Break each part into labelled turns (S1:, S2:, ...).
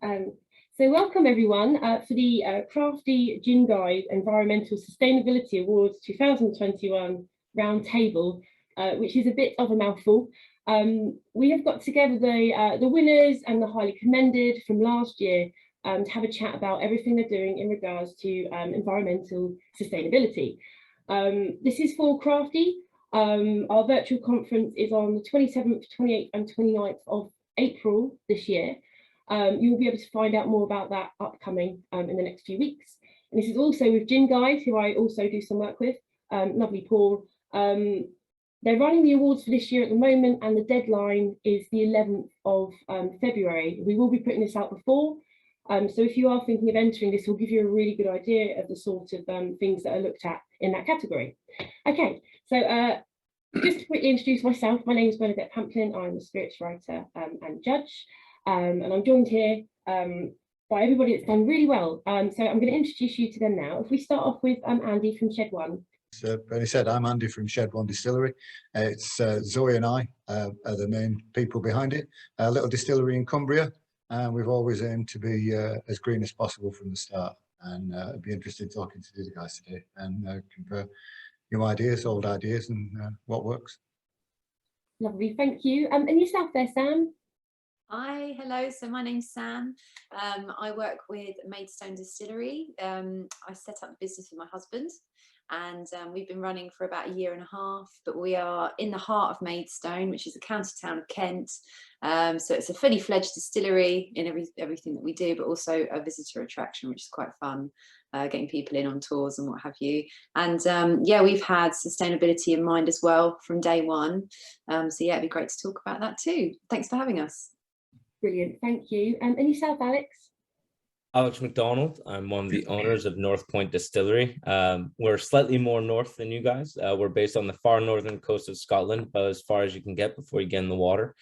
S1: Um, so welcome everyone for the Crafdi Gin Guide Environmental Sustainability Awards 2021 Roundtable, which is a bit of a mouthful. We have got together the winners and the highly commended from last year to have a chat about everything they're doing in regards to environmental sustainability. This is for Crafdi. Our virtual conference is on the 27th, 28th and 29th of April this year. You will be able to find out more about that upcoming in the next few weeks. And this is also with Gin Guide, who I also do some work with, lovely Paul. They're running the awards for this year at the moment, and the deadline is the 11th of February. We will be putting this out before. So if you are thinking of entering, this will give you a really good idea of the sort of things that are looked at in that category. Okay, so just to quickly introduce myself, my name is Bernadette Pamplin. I'm a spirits writer and judge. And I'm joined here by everybody that's done really well. So I'm going to introduce you to them now. If we start off with Andy from Shed One.
S2: So Bernie said, I'm Andy from Shed One Distillery. It's Zoe and I are the main people behind it. A little distillery in Cumbria, and we've always aimed to be as green as possible from the start. And it'd be interesting talking to the guys today and compare new ideas, old ideas, and what works.
S1: Lovely, thank you. And yourself there, Sam?
S3: Hi, hello. So my name's Siân. I work with Maidstone Distillery. I set up the business with my husband, and we've been running for about 1.5 years, but we are in the heart of Maidstone, which is a county town of Kent. So it's a fully fledged distillery in everything that we do, but also a visitor attraction, which is quite fun, getting people in on tours and what have you. And yeah, we've had sustainability in mind as well from day one. So yeah, it'd be great to talk about that too. Thanks for having us.
S1: Brilliant, thank you. And yourself, Alex?
S4: Alex MacDonald. I'm one of the owners of North Point Distillery. We're slightly more north than you guys. We're based on the far northern coast of Scotland, about as far as you can get before you get in the water.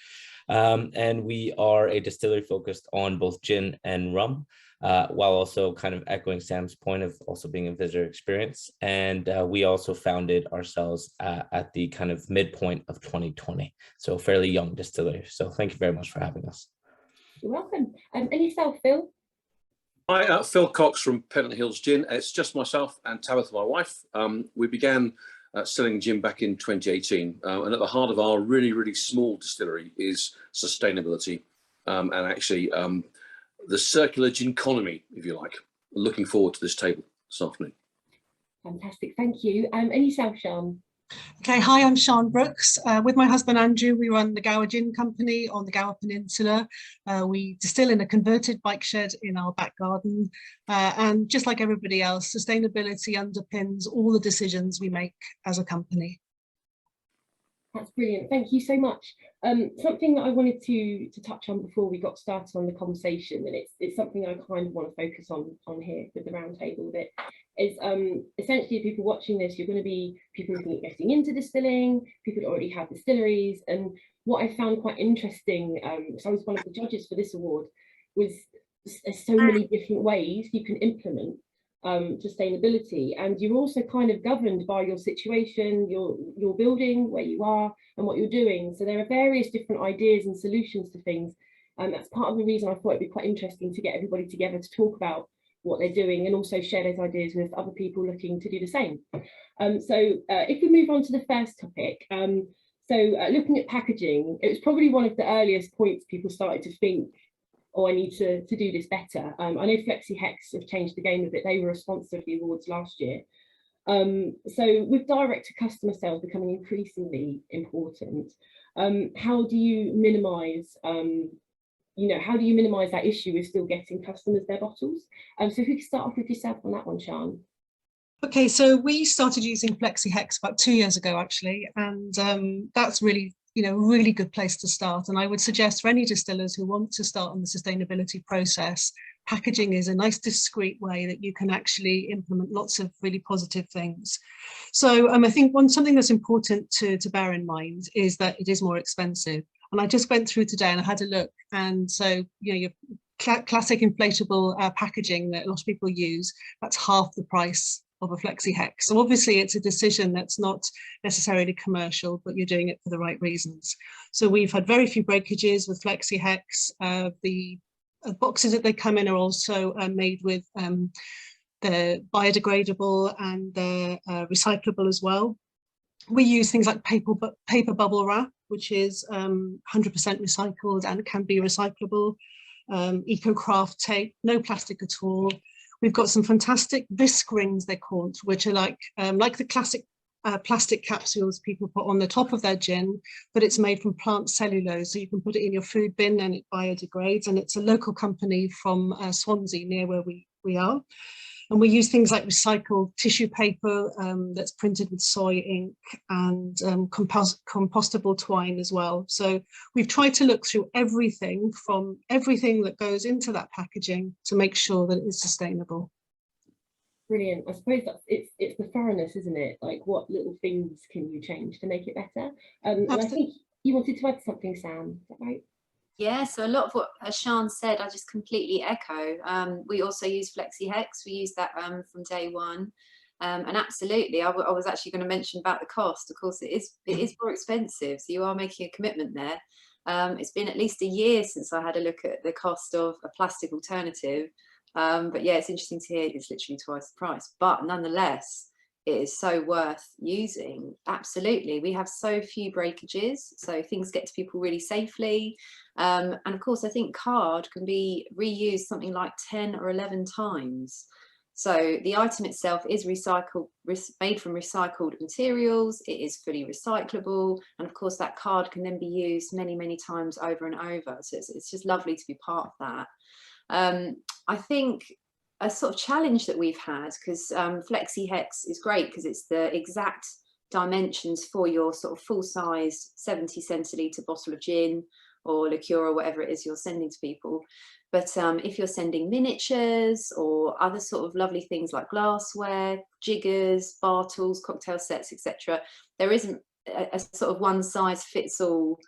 S4: And we are a distillery focused on both gin and rum, while also kind of echoing Sam's point of also being a visitor experience. And we also founded ourselves at the kind of midpoint of 2020. So a fairly young distillery. So thank you very much for having us.
S1: You're welcome. And yourself, Phil?
S5: Hi, Phil Cox from Pennant Hills Gin. It's just myself and Tabitha, my wife. We began selling gin back in 2018. And at the heart of our really, really small distillery is sustainability and actually the circular gin economy, if you like. Looking forward to this table this afternoon.
S1: Fantastic, thank you. And yourself, Siân?
S6: Okay, hi, I'm Siân Brooks. With my husband Andrew, we run the Gower Gin Company on the Gower Peninsula. We distill in a converted bike shed in our back garden. And just like everybody else, sustainability underpins all the decisions we make as a company.
S1: That's brilliant, thank you so much. Something that I wanted to touch on before we got started on the conversation, and it's something I kind of want to focus on here with the roundtable bit, is essentially people watching this, you're going to be people looking at getting into distilling, people that already have distilleries. And what I found quite interesting, because I was one of the judges for this award, was there's so many different ways you can implement sustainability, and you're also kind of governed by your situation, your building, where you are and what you're doing. So there are various different ideas and solutions to things, and that's part of the reason I thought it'd be quite interesting to get everybody together to talk about what they're doing and also share those ideas with other people looking to do the same. So if we move on to the first topic, looking at packaging, it was probably one of the earliest points people started to think, oh, I need to do this better. I know Flexi Hex have changed the game a bit. They were a sponsor of the awards last year. So with direct to customer sales becoming increasingly important, how do you minimise how do you minimise that issue with still getting customers their bottles? So if we could start off with yourself on that one, Siân.
S6: Okay, so we started using Flexi Hex about 2 years ago, actually, and that's really, really good place to start. And I would suggest for any distillers who want to start on the sustainability process, packaging is a nice discreet way that you can actually implement lots of really positive things. So I think something that's important to bear in mind is that it is more expensive. And I just went through today and I had a look, and so your classic inflatable packaging that a lot of people use, that's half the price of a Flexi Hex. So obviously it's a decision that's not necessarily commercial, but you're doing it for the right reasons. So we've had very few breakages with Flexi Hex. The boxes that they come in are also made with they're biodegradable and they're recyclable as well. We use things like paper bubble wrap, which is 100% recycled and can be recyclable. Eco craft tape, no plastic at all. We've got some fantastic bisque rings, they're called, which are like the classic plastic capsules people put on the top of their gin, but it's made from plant cellulose, so you can put it in your food bin and it biodegrades. And it's a local company from Swansea, near where we are. And we use things like recycled tissue paper that's printed with soy ink, and compostable twine as well. So we've tried to look through everything that goes into that packaging to make sure that it is sustainable.
S1: Brilliant. I suppose it's the thoroughness, isn't it? Like, what little things can you change to make it better? And I think you wanted to add something, Sam, is that right?
S3: Yeah, so a lot of what Siân said, I just completely echo. We also use Flexi Hex. We use that from day one. And absolutely, I was actually going to mention about the cost. Of course, it is more expensive, so you are making a commitment there. It's been at least a year since I had a look at the cost of a plastic alternative. But yeah, it's interesting to hear it's literally twice the price. But nonetheless, it is so worth using. Absolutely. We have so few breakages, so things get to people really safely. And of course, I think card can be reused something like 10 or 11 times. So the item itself is made from recycled materials. It is fully recyclable. And of course, that card can then be used many, many times over and over. So it's just lovely to be part of that. I think a sort of challenge that we've had, because Flexi Hex is great because it's the exact dimensions for your sort of full-sized 70 centilitre bottle of gin or liqueur or whatever it is you're sending to people. But if you're sending miniatures or other sort of lovely things like glassware, jiggers, bar tools, cocktail sets, etc., there isn't a sort of one-size-fits-all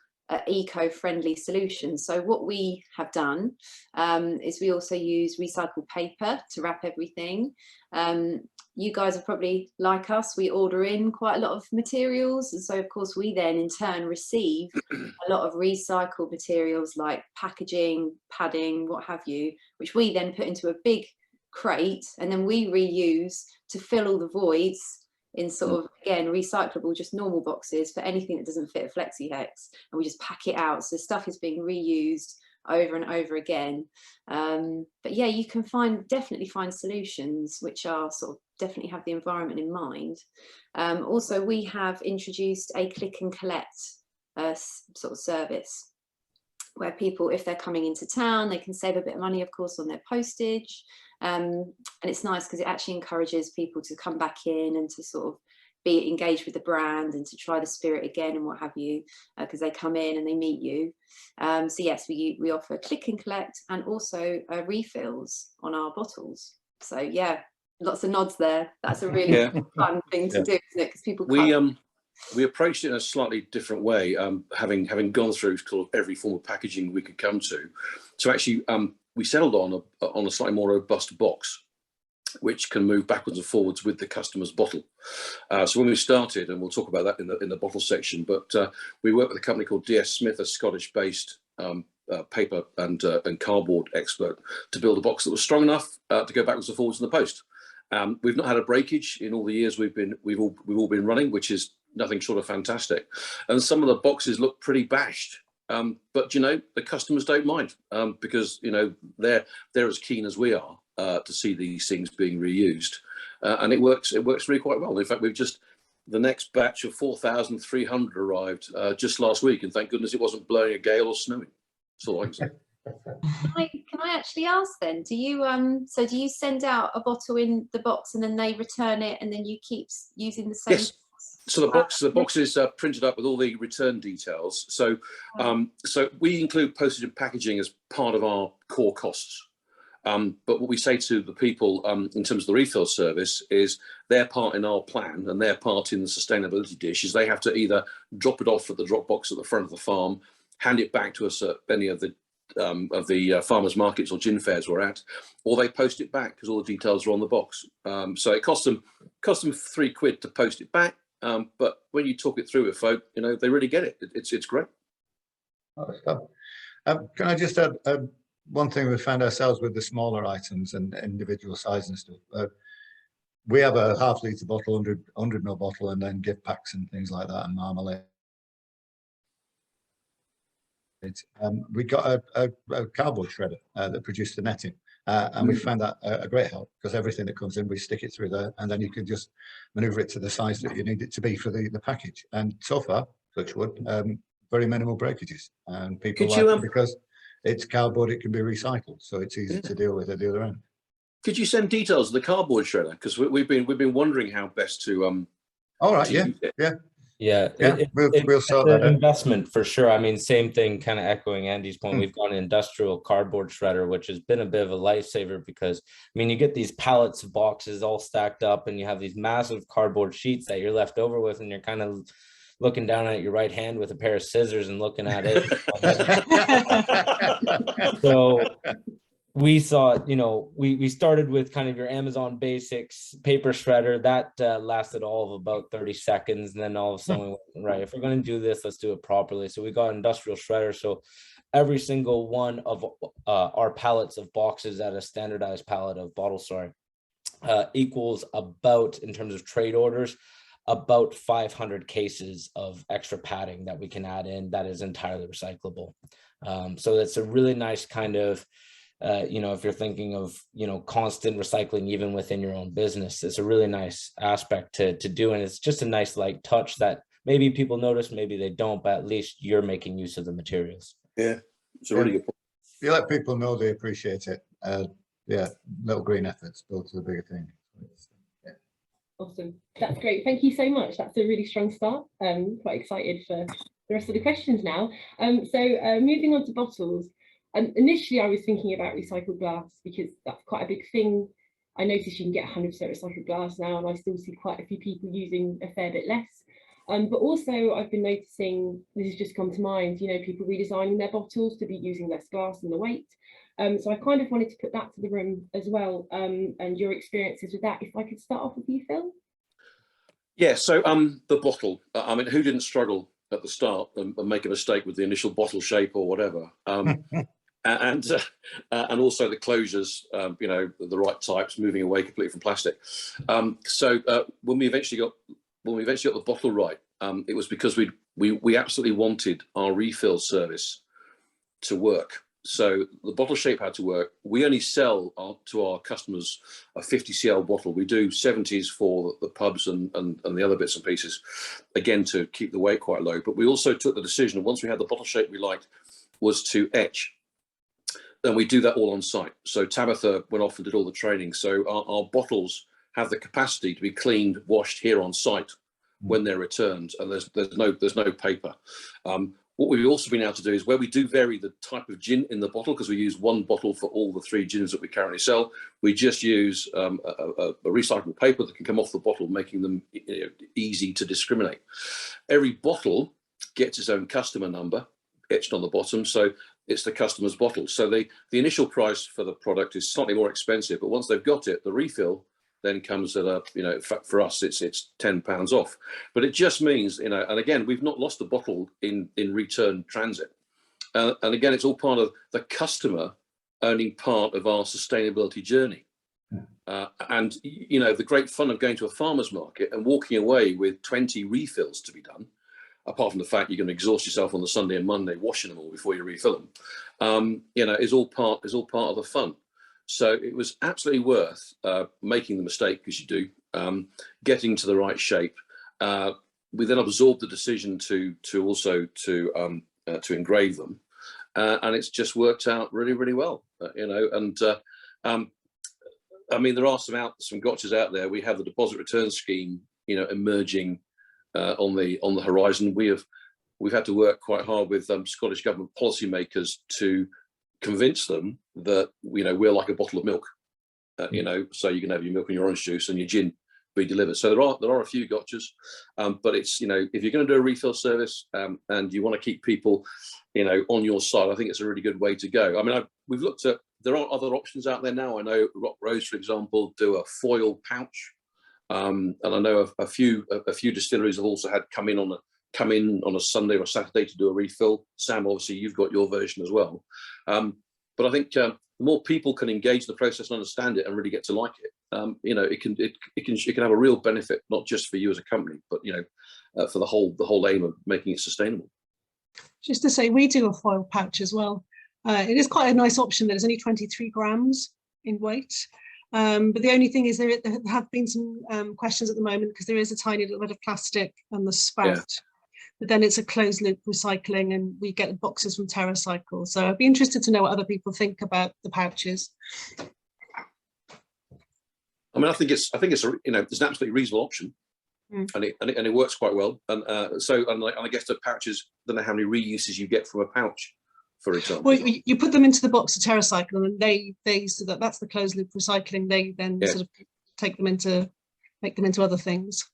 S3: eco-friendly solution. So what we have done is we also use recycled paper to wrap everything. You guys are probably like us, we order in quite a lot of materials, and so of course we then in turn receive a lot of recycled materials like packaging, padding, what have you, which we then put into a big crate, and then we reuse to fill all the voids in sort of, again, recyclable, just normal boxes for anything that doesn't fit a Flexi Hex, and we just pack it out. So stuff is being reused over and over again. But yeah, you can definitely find solutions which are sort of definitely have the environment in mind. Also, we have introduced a click and collect sort of service where people, if they're coming into town, they can save a bit of money, of course, on their postage. And it's nice because it actually encourages people to come back in and to sort of be engaged with the brand and to try the spirit again and what have you, because they come in and they meet you. So yes, we offer click and collect and also refills on our bottles. So yeah, lots of nods there. That's a really fun thing to do, isn't it? Because people
S5: we approached it in a slightly different way, having gone through sort of every form of packaging we could come to. So actually, we settled on a slightly more robust box, which can move backwards and forwards with the customer's bottle. So when we started, and we'll talk about that in the bottle section, but we worked with a company called DS Smith, a Scottish-based paper and cardboard expert, to build a box that was strong enough to go backwards and forwards in the post. We've not had a breakage in all the years we've all been running, which is nothing short of fantastic. And some of the boxes look pretty bashed. But you know, the customers don't mind because you know they're as keen as we are to see these things being reused, and it works really quite well. In fact, the next batch of 4,300 arrived just last week, and thank goodness it wasn't blowing a gale or snowing. That's all I can say.
S3: Can I actually ask then? Do you send out a bottle in the box and then they return it, and then you keep using the same?
S5: Yes. So the box is printed up with all the return details. So so we include postage and packaging as part of our core costs. But what we say to the people in terms of the refill service is their part in our plan and their part in the sustainability dish is they have to either drop it off at the drop box at the front of the farm, hand it back to us at any of the farmers markets or gin fairs we're at, or they post it back because all the details are on the box. So it costs them £3 to post it back. But when you talk it through with folk, you know, they really get it. It's great.
S2: Can I just add, one thing we found ourselves with the smaller items and individual size and stuff. We have a half-litre bottle, 100 ml bottle, and then gift packs and things like that, and marmalade. We got a cardboard shredder that produced the netting, and we found that a great help, because everything that comes in, we stick it through there, and then you can just maneuver it to the size that you need it to be for the package. And so far, touch wood, very minimal breakages, and people
S5: Could
S2: like
S5: you,
S2: it because it's cardboard, it can be recycled, so it's easy to deal with at the other end.
S5: Could you send details of the cardboard shredder? Because we've been wondering how best to
S2: All right,
S5: to
S2: yeah,
S5: use it.
S2: yeah.
S4: Yeah,
S2: We'll sort
S4: it's
S2: that
S4: an
S2: out.
S4: investment for sure. I mean, same thing, kind of echoing Andy's point.
S2: Hmm.
S4: We've got an industrial cardboard shredder, which has been a bit of a lifesaver, because I mean, you get these pallets of boxes all stacked up, and you have these massive cardboard sheets that you're left over with, and you're kind of looking down at your right hand with a pair of scissors and looking at it. So we thought, you know, we started with kind of your Amazon basics paper shredder that lasted all of about 30 seconds. And then all of a sudden we went, right, if we're going to do this, let's do it properly. So we got an industrial shredder. So every single one of our pallets of boxes at a standardized pallet of bottles, equals about, in terms of trade orders, about 500 cases of extra padding that we can add in that is entirely recyclable. So that's a really nice kind of, you know, if you're thinking of, you know, constant recycling even within your own business, it's a really nice aspect to do. And it's just a nice light touch that maybe people notice, maybe they don't, but at least you're making use of the materials.
S5: Yeah, it's a really good point.
S2: You let people know they appreciate it. Yeah, little green efforts build to the bigger thing. Yeah.
S1: Awesome, that's great. Thank you so much. That's a really strong start. Quite excited for the rest of the questions now. So moving on to bottles. Initially, I was thinking about recycled glass because that's quite a big thing. I noticed you can get 100% recycled glass now, and I still see quite a few people using a fair bit less. But also, I've been noticing, this has just come to mind, you know, people redesigning their bottles to be using less glass than the weight. So I kind of wanted to put that to the room as well, and your experiences with that. If I could start off with you, Phil.
S5: Yeah, so the bottle, I mean, who didn't struggle at the start and make a mistake with the initial bottle shape or whatever? And also the closures, you know, the right types, moving away completely from plastic. So when we eventually got the bottle right, it was because we absolutely wanted our refill service to work. So the bottle shape had to work. We only sell to our customers a 50 cl bottle. We do 70s for the pubs and the other bits and pieces, again, to keep the weight quite low. But we also took the decision, once we had the bottle shape we liked, was to etch. Then we do that all on site. So Tabitha went off and did all the training. So our bottles have the capacity to be cleaned, washed here on site when they're returned, and there's no paper. What we've also been able to do is, where we do vary the type of gin in the bottle, because we use one bottle for all the 3 gins that we currently sell, we just use a recyclable paper that can come off the bottle, making them, you know, easy to discriminate. Every bottle gets its own customer number etched on the bottom, so it's the customer's bottle. So the initial price for the product is slightly more expensive, but once they've got it, the refill then comes at a, you know, for us, it's £10 off. But it just means, you know, and again, we've not lost a bottle in return transit. And again, it's all part of the customer owning part of our sustainability journey. And, you know, the great fun of going to a farmer's market and walking away with 20 refills to be done, apart from the fact you're going to exhaust yourself on the Sunday and Monday washing them all before you refill them, you know, is all part of the fun. So it was absolutely worth making the mistake, because you do, getting to the right shape. We then absorbed the decision to engrave them, and it's just worked out really, really well, you know. And I mean, there are some gotchas out there. We have the deposit return scheme, you know, emerging on the horizon. We've had to work quite hard with Scottish government policymakers to convince them that, you know, we're like a bottle of milk, you know, so you can have your milk and your orange juice and your gin be delivered. So there are a few gotchas, but it's, you know, if you're going to do a refill service and you want to keep people, you know, on your side, I think it's a really good way to go. I mean, we've looked at, there are other options out there now. I know Rock Rose, for example, do a foil pouch, and I know a few distilleries have also had come in on a Sunday or Saturday to do a refill. Sam, obviously you've got your version as well. But I think the more people can engage the process and understand it and really get to like it, you know, it can have a real benefit, not just for you as a company, but you know, for the whole aim of making it sustainable.
S6: Just to say, we do a foil pouch as well. It is quite a nice option that is only 23 grams in weight. But the only thing is there have been some questions at the moment because there is a tiny little bit of plastic on the spout. Yeah. But then it's a closed loop recycling, and we get boxes from TerraCycle. So I'd be interested to know what other people think about the pouches.
S5: I mean, I think it's you know, it's an absolutely reasonable option, and it works quite well. And I guess the pouches, I don't know how many reuses you get from a pouch, for example.
S6: Well, you put them into the box of TerraCycle, and they so that's the closed loop recycling. They then sort of make them into other things.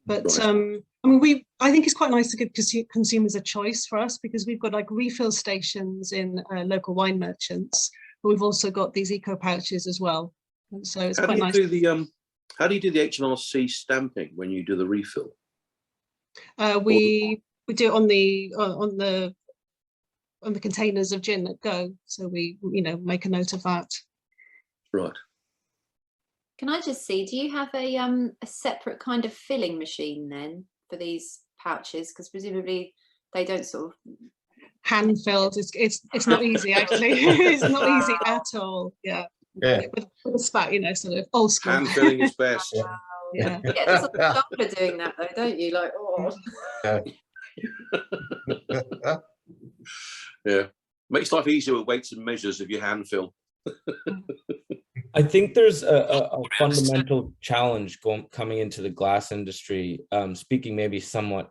S6: But right. I mean, I think it's quite nice to give consumers a choice for us, because we've got like refill stations in local wine merchants, but we've also got these eco pouches as well. And so it's quite nice.
S5: How do you do the HMRC stamping when you do the refill?
S6: We do it on the containers of gin that go. So we, you know, make a note of that.
S5: Right.
S3: Can I just see, do you have a separate kind of filling machine then for these pouches? Because presumably they don't sort of
S6: hand filled. It's not easy actually. It's not easy at all. Yeah. With a spat, you know, sort of old school.
S5: Hand filling is best.
S6: Yeah.
S3: You get sort of shoulder doing that though, don't you? Like, oh.
S5: Yeah. Makes life easier with weights and measures if you hand fill.
S4: I think there's a fundamental challenge coming into the glass industry, speaking maybe somewhat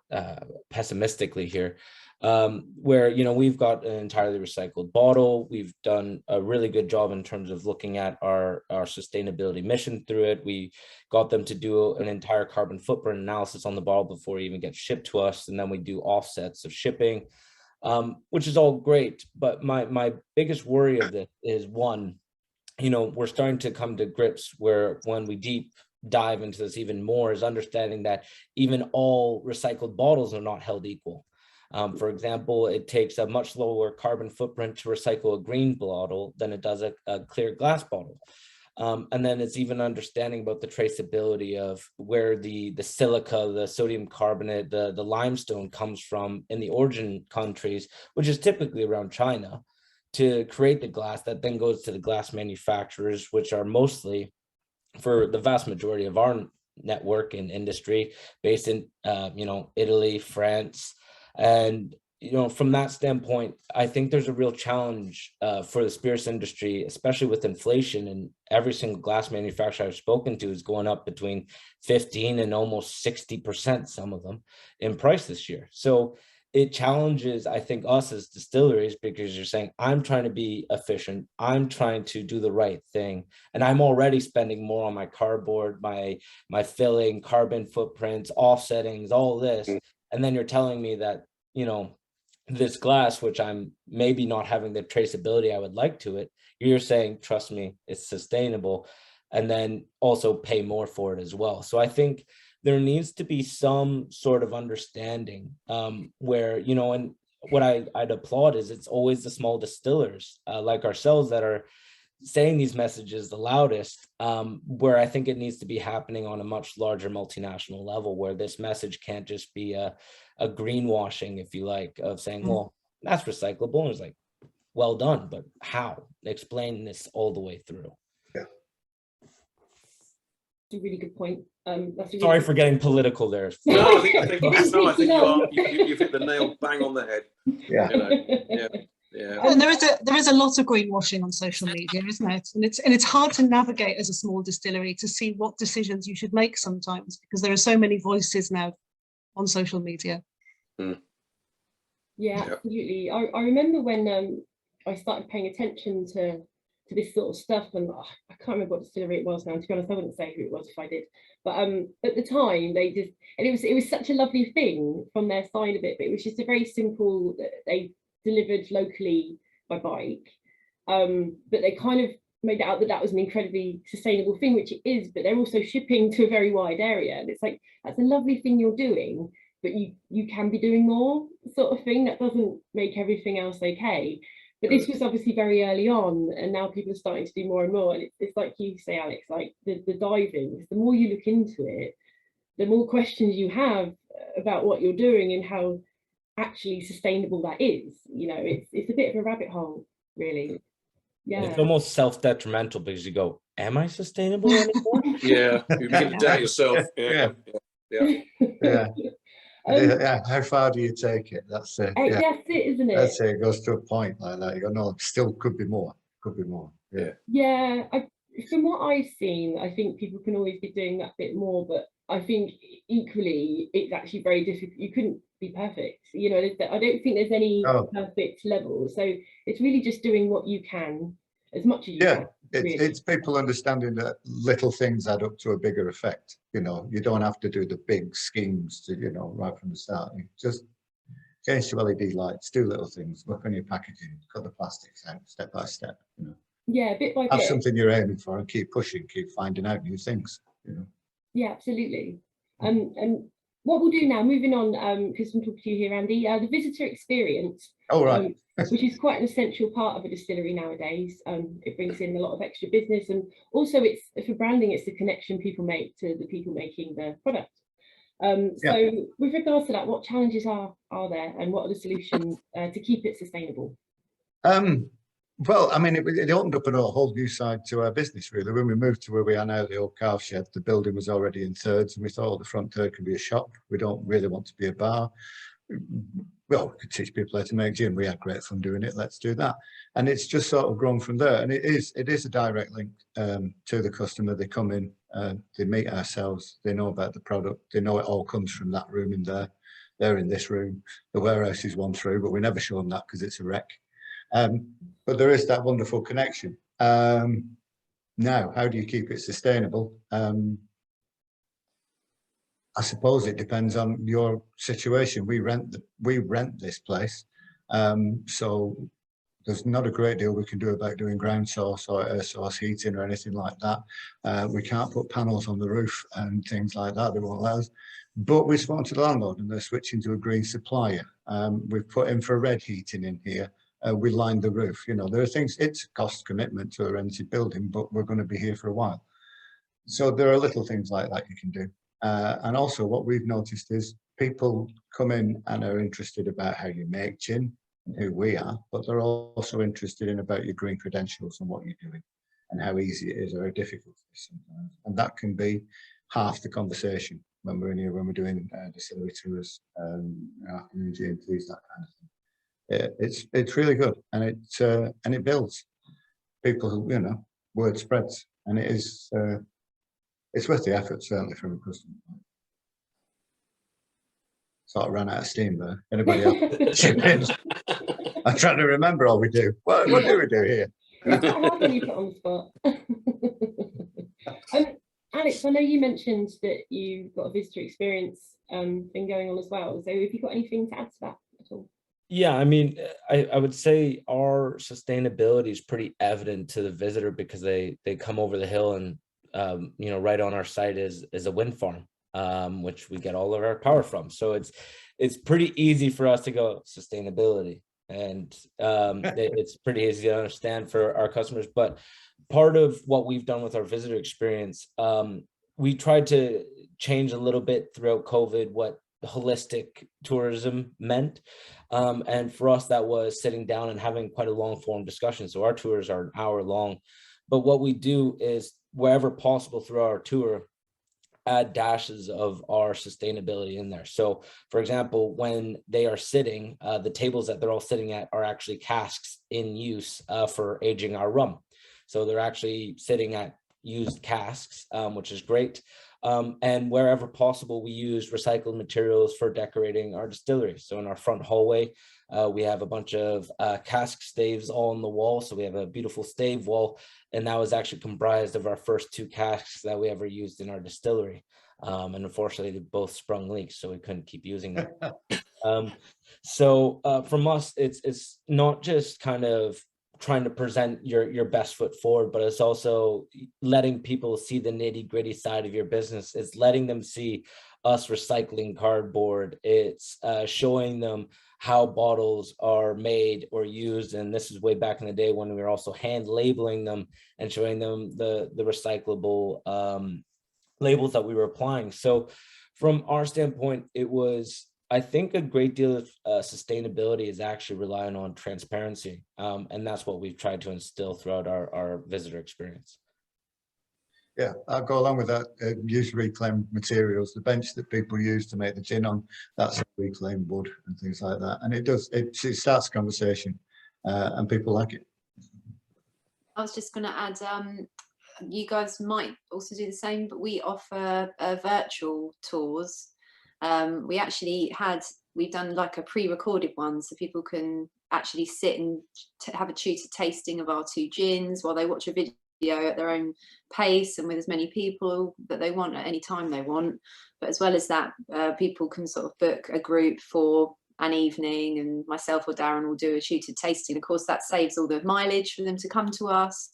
S4: pessimistically here, where, you know, we've got an entirely recycled bottle. We've done a really good job in terms of looking at our sustainability mission through it. We got them to do an entire carbon footprint analysis on the bottle before it even gets shipped to us. And then we do offsets of shipping, which is all great. But my biggest worry of this is, one, you know, we're starting to come to grips where when we deep dive into this even more is understanding that even all recycled bottles are not held equal. For example, it takes a much lower carbon footprint to recycle a green bottle than it does a clear glass bottle. And then it's even understanding about the traceability of where the silica, the sodium carbonate, the limestone comes from in the origin countries, which is typically around China, to create the glass that then goes to the glass manufacturers, which are mostly, for the vast majority of our network and industry, based in you know, Italy, France. And you know, from that standpoint, I think there's a real challenge for the spirits industry, especially with inflation. And every single glass manufacturer I've spoken to is going up between 15 and almost 60%, some of them, in price this year. So it challenges, I think, us as distilleries, because you're saying, I'm trying to be efficient, I'm trying to do the right thing, and I'm already spending more on my cardboard, my filling, carbon footprints, offsettings, all this. And then you're telling me that, you know, this glass, which I'm maybe not having the traceability I would like to it, you're saying, trust me, it's sustainable, and then also pay more for it as well. So I think there needs to be some sort of understanding where, you know, and what I'd applaud is it's always the small distillers like ourselves that are saying these messages the loudest, where I think it needs to be happening on a much larger multinational level, where this message can't just be a greenwashing, if you like, of saying, well, that's recyclable. And it's like, well done, but how? Explain this all the way through.
S1: That's a really good point.
S4: Sorry for getting political there.
S5: No, I think you've hit the nail bang on the head.
S2: Yeah.
S5: You know, yeah.
S6: And there is a lot of greenwashing on social media, isn't it? And it's hard to navigate as a small distillery to see what decisions you should make sometimes, because there are so many voices now on social media.
S1: Yeah, absolutely. I remember when I started paying attention to this sort of stuff, and I can't remember what distillery it was now, to be honest. I wouldn't say who it was if I did, but at the time they just, and it was such a lovely thing from their side of it, but it was just a very simple, they delivered locally by bike, but they kind of made it out that was an incredibly sustainable thing, which it is, but they're also shipping to a very wide area, and it's like, that's a lovely thing you're doing, but you can be doing more, sort of thing. That doesn't make everything else okay. But this was obviously very early on, and now people are starting to do more and more. And it's like you say, Alex, like the diving, the more you look into it, the more questions you have about what you're doing and how actually sustainable that is. You know, it's a bit of a rabbit hole, really. Yeah.
S4: It's almost self-detrimental because you go, am I sustainable anymore?
S5: Yeah, you begin to doubt yourself.
S2: Yeah.
S5: Yeah.
S2: Yeah. Yeah. How far do you take it? That's it. Yeah.
S1: That's it, isn't it?
S2: That's it. It goes to a point like that. You go, no, still could be more. Could be more. Yeah.
S1: Yeah. From what I've seen, I think people can always be doing that bit more, but I think equally it's actually very difficult. You couldn't be perfect. You know, I don't think there's any perfect level. So it's really just doing what you can, as much as you can.
S2: It's people understanding that little things add up to a bigger effect. You know, you don't have to do the big schemes to, you know, right from the start. You just change to LED lights, do little things, work on your packaging, cut the plastics out step by step, you know.
S1: Yeah, bit by
S2: Have
S1: bit.
S2: something you're aiming for and keep pushing, keep finding out new things, you know.
S1: Yeah, absolutely. And what we'll do now, moving on, because I'm talking to you here, Andy, the visitor experience.
S2: Oh, right.
S1: Which is quite an essential part of a distillery nowadays. It brings in a lot of extra business, and also it's for branding, it's the connection people make to the people making the product. So with regards to that, what challenges are there, and what are the solutions to keep it sustainable?
S2: Well, I mean, it opened up a whole new side to our business, really. When we moved to where we are now, the old calf shed, the building was already in thirds, and we thought, oh, the front third can be a shop. We don't really want to be a bar. Well, we could teach people how to make gin. We had great fun doing it. Let's do that. And it's just sort of grown from there. And it is a direct link to the customer. They come in, they meet ourselves, they know about the product, they know it all comes from that room in there. They're in this room. The warehouse is one through, but we never show them that because it's a wreck. But there is that wonderful connection. Now, how do you keep it sustainable? I suppose it depends on your situation. We rent this place, so there's not a great deal we can do about doing ground source or air source heating or anything like that. We can't put panels on the roof and things like that. They won't allow us. But we've spoken to the landlord and they're switching to a green supplier. We've put in for red heating in here. We lined the roof. You know, there are things. It's a cost commitment to a rented building, but we're going to be here for a while. So there are little things like that you can do. And also what we've noticed is people come in and are interested about how you make gin and who we are, but they're also interested in about your green credentials and what you're doing and how easy it is or how difficult it is sometimes. And that can be half the conversation when we're in here, when we're doing distillery tours, afternoon G&Ts, that kind of thing. It's really good, and it builds people who, you know, word spreads, and it is it's worth the effort, certainly, from a customer. Sort of ran out of steam there. Anybody else chip in? I'm trying to remember all we do. What do we do here?
S1: How can you put on the spot? Alex, I know you mentioned that you've got a visitor experience thing going on as well. So have you got anything to add to that at all?
S4: Yeah, I mean, I would say our sustainability is pretty evident to the visitor because they come over the hill and you know, right on our site is a wind farm, which we get all of our power from. So it's pretty easy for us to go sustainability, and it's pretty easy to understand for our customers. But part of what we've done with our visitor experience, we tried to change a little bit throughout COVID what holistic tourism meant. And for us, that was sitting down and having quite a long form discussion. So our tours are an hour long, but what we do is wherever possible through our tour, add dashes of our sustainability in there. So for example, when they are sitting, the tables that they're all sitting at are actually casks in use for aging our rum. So they're actually sitting at used casks, which is great. And wherever possible, we use recycled materials for decorating our distillery. So in our front hallway, we have a bunch of cask staves all on the wall. So we have a beautiful stave wall, and that was actually comprised of our first 2 casks that we ever used in our distillery. And unfortunately, they both sprung leaks, so we couldn't keep using them. So from us, it's not just kind of trying to present your best foot forward, but it's also letting people see the nitty-gritty side of your business. It's letting them see us recycling cardboard. It's showing them how bottles are made or used. And this is way back in the day when we were also hand labeling them and showing them the recyclable labels that we were applying. So from our standpoint, it was, I think, a great deal of sustainability is actually relying on transparency. And that's what we've tried to instill throughout our visitor experience.
S2: Yeah, I'll go along with that. Use reclaimed materials. The bench that people use to make the gin on, that's reclaimed wood and things like that. And it starts a conversation and people like it.
S3: I was just going to add, you guys might also do the same, but we offer virtual tours. We've done like a pre-recorded one, so people can actually sit and have a tutor tasting of our 2 gins while they watch a video at their own pace and with as many people that they want at any time they want. But as well as that, people can sort of book a group for an evening, and myself or Darren will do a tutored tasting. Of course, that saves all the mileage for them to come to us,